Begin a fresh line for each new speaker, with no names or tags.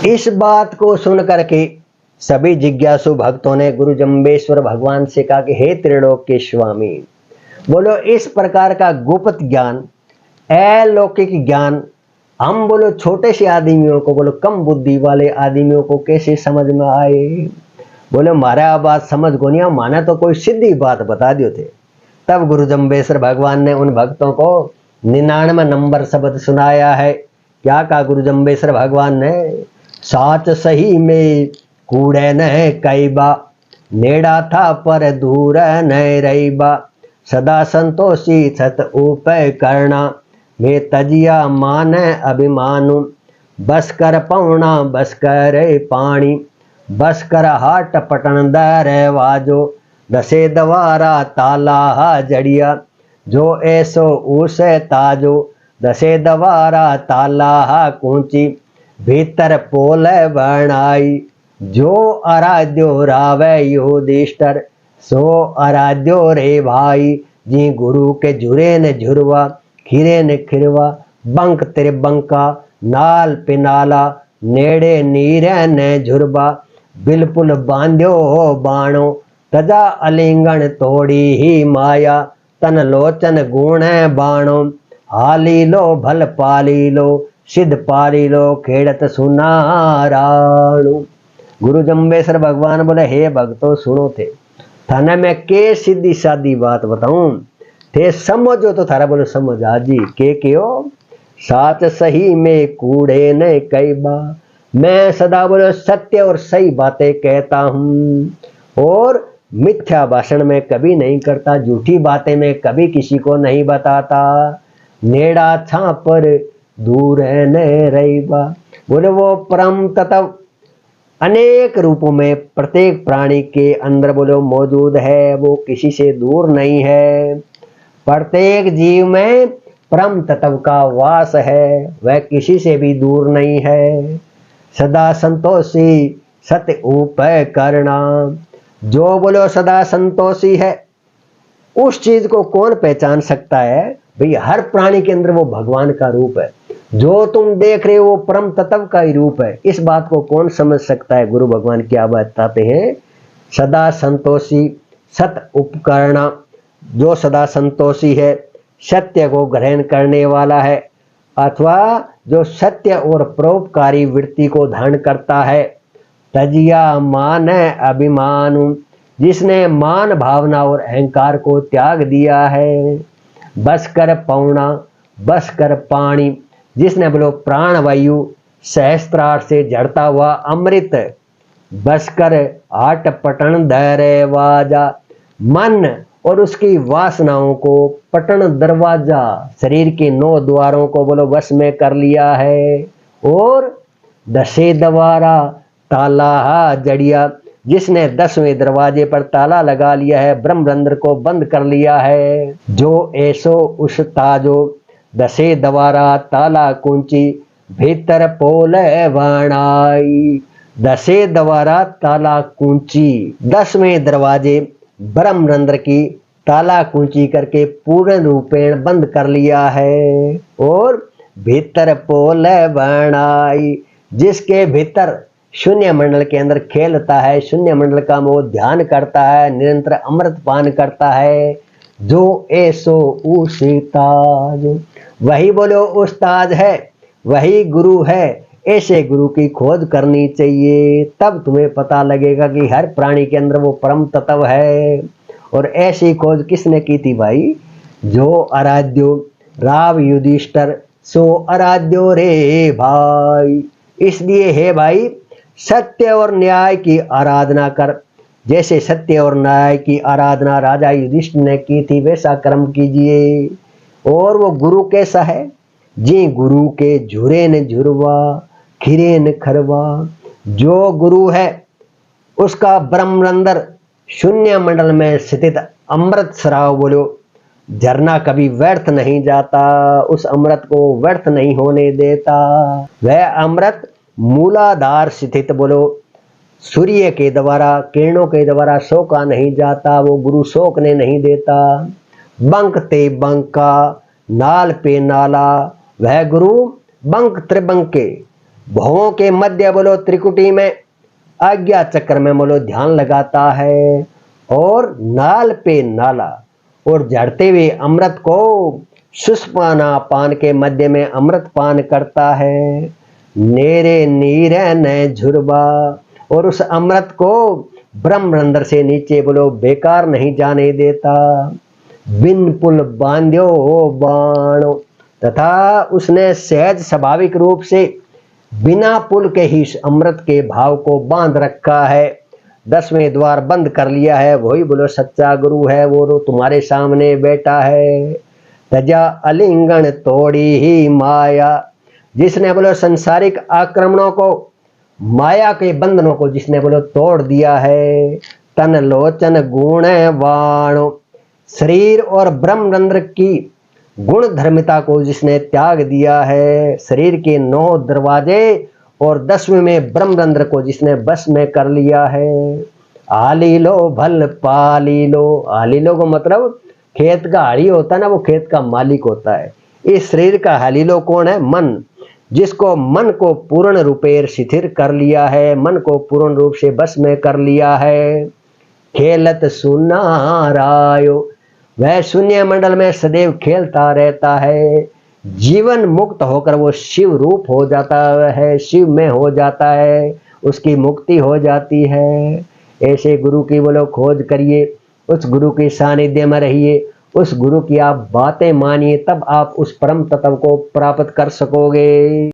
इस बात को सुन करके सभी जिज्ञासु भक्तों ने गुरु जम्बेश्वर भगवान से कहा कि हे त्रिलोक के स्वामी, बोलो इस प्रकार का गुप्त ज्ञान, अलौकिक ज्ञान हम बोलो छोटे से आदमियों को, बोलो कम बुद्धि वाले आदमियों को कैसे समझ में आए। बोले मारा बात समझ को नहीं, माना तो कोई सीधी बात बता दियो थे। तब गुरु जम्बेश्वर भगवान ने उन भक्तों को 99 नंबर शब्द सुनाया है। क्या कहा गुरु जम्बेश्वर भगवान ने? साच सही में कूड़े न कई बा, नेड़ा था पर दूर न रही बा, सदा संतोषी छत उपय करना, मैं तजिया मान अभिमानु, बस कर पौना बस कर पानी, बस कर हाट पटन दरवाजो, दसे दवारा ताला जड़िया, जो ऐसो उसे ताजो, दसे दवारा ताला कूंची, भीतर पोल बनाई, जो आराध्यो रावे युधिष्ठिर, सो आराध्यो रे भाई, जी गुरु के झुरे ने झुरवा, खिरे ने खिरवा, बंक तेरे बंका, नाल पे नाला, नेड़े नीरे ने झुरबा, बिल्कुल बांध्यो हो बाणो, तजा अलिंगन तोड़ी ही माया, तन लोचन गुण बाणो, हाली लो भल पाली लो, सिद्ध पाली लो, खेड़त सुनाराणु। गुरु जम्बेश्वर भगवान बोले हे भक्तों सुनो थे, थाने में के सीधी सादी बात बताऊं, थे समझो तो थारा बोलो समझ आजी के क्यों। साच सही में कूड़े ने कई बा, मैं सदा बोलो सत्य और सही बातें कहता हूं, और मिथ्या भाषण में कभी नहीं करता, झूठी बातें में कभी किसी को नहीं बताता, नेड़ा छा पर दूर है न रही बा। बोले वो परम तत्व अनेक रूपों में प्रत्येक प्राणी के अंदर बोलो मौजूद है, वो किसी से दूर नहीं है। प्रत्येक जीव में परम तत्व का वास है, वह किसी से भी दूर नहीं है। सदा संतोषी सत्य उपय करना, जो बोलो सदा संतोषी है उस चीज को कौन पहचान सकता है? भाई हर प्राणी के अंदर वो भगवान का रूप है, जो तुम देख रहे हो वो परम तत्व का ही रूप है। इस बात को कौन समझ सकता है? गुरु भगवान क्या बताते हैं? सदा संतोषी सत उपकरणा, जो सदा संतोषी है, सत्य को ग्रहण करने वाला है, अथवा जो सत्य और परोपकारी वृत्ति को धारण करता है। तजिया मान अभिमानु, जिसने मान भावना और अहंकार को त्याग दिया है। बस कर पौना बस कर पानी, जिसने बोलो प्राण वायु सहस्त्रार से झड़ता हुआ अमृत, बस कर आट पटन दरवाजा, मन और उसकी वासनाओं को पटन दरवाजा, शरीर के 9 द्वारों को बोलो वश में कर लिया है। और 10 दवारा ताला जड़िया, जिसने 10वें दरवाजे पर ताला लगा लिया है, ब्रह्मरंध्र को बंद कर लिया है। जो ऐसो उस ताजो, 10 दवारा ताला कुंची, भीतर पोल बनाई। 10 दवारा ताला कुंची, 10वें दरवाजे ब्रह्मरंध्र की ताला कुंची करके पूर्ण रूपेण बंद कर लिया है। और भीतर पोल बनाई, जिसके भीतर शून्य मंडल के अंदर खेलता है, शून्य मंडल का वो ध्यान करता है, निरंतर अमृत पान करता है। जो ऐसो उसिताज, वही बोलो उस्ताद है, वही गुरु है। ऐसे गुरु की खोज करनी चाहिए, तब तुम्हें पता लगेगा कि हर प्राणी के अंदर वो परम तत्व है। और ऐसी खोज किसने की थी भाई? जो आराध्यो राव युधिष्ठिर, सो आराध्यो रे भाई। इसलिए हे भाई, सत्य और न्याय की आराधना कर। जैसे सत्य और न्याय की आराधना राजा युधिष्ठिर ने की थी, वैसा कर्म कीजिए। और वो गुरु कैसा है? जी गुरु के झुरे न झुरवा, खिरे न खरवा। जो गुरु है उसका ब्रह्मरंध्र शून्य मंडल में स्थित अमृत स्राव बोलो, झरना कभी व्यर्थ नहीं जाता, उस अमृत को व्यर्थ नहीं होने देता। वह अमृत मूलाधार स्थित बोलो, सूर्य के द्वारा किरणों के द्वारा सोखा नहीं जाता, वो गुरु सोखने नहीं देता। बंक ते बंका, नाल पे नाला, वह गुरु बंक त्रिबंके, भवों के मध्य बोलो त्रिकुटी में आज्ञा चक्र में बोलो ध्यान लगाता है, और नाल पे नाला और झड़ते हुए अमृत को सुषुम्ना पान के मध्य में अमृत पान करता है। नेरे नीरे न झुरबा, और उस अमृत को ब्रह्मरंध्र से नीचे बोलो बेकार नहीं जाने देता। बिन पुल बांध्यो बाण, तथा उसने सहज स्वाभाविक रूप से बिना पुल के ही अमृत के भाव को बांध रखा है। 10वें द्वार बंद कर लिया है, वही बोलो सच्चा गुरु है, वो तुम्हारे सामने बैठा है। तजा अलिंगन तोड़ी ही माया, जिसने बोलो संसारिक आक्रमणों को, माया के बंधनों को जिसने बोलो तोड़ दिया है। तन लोचन गुण वाण, शरीर और ब्रह्मरंध्र की गुण धर्मिता को जिसने त्याग दिया है। शरीर के 9 दरवाजे और 10वें में ब्रह्मरंध्र को जिसने बस में कर लिया है। आली लो भल पाली लो, आली लो को मतलब खेत का हाली होता है ना, वो खेत का मालिक होता है। इस शरीर का हालीलो कौन है? मन, जिसको मन को पूर्ण रूपेर शिथिर कर लिया है, मन को पूर्ण रूप से बस में कर लिया है। खेलत सुनारायो, वह शून्य मंडल में सदैव खेलता रहता है। जीवन मुक्त होकर वो शिव रूप हो जाता है, शिव में हो जाता है, उसकी मुक्ति हो जाती है। ऐसे गुरु की बोलो खोज करिए, उस गुरु के सानिध्य में रहिए, उस गुरु की आप बातें मानिए, तब आप उस परम तत्व को प्राप्त कर सकोगे।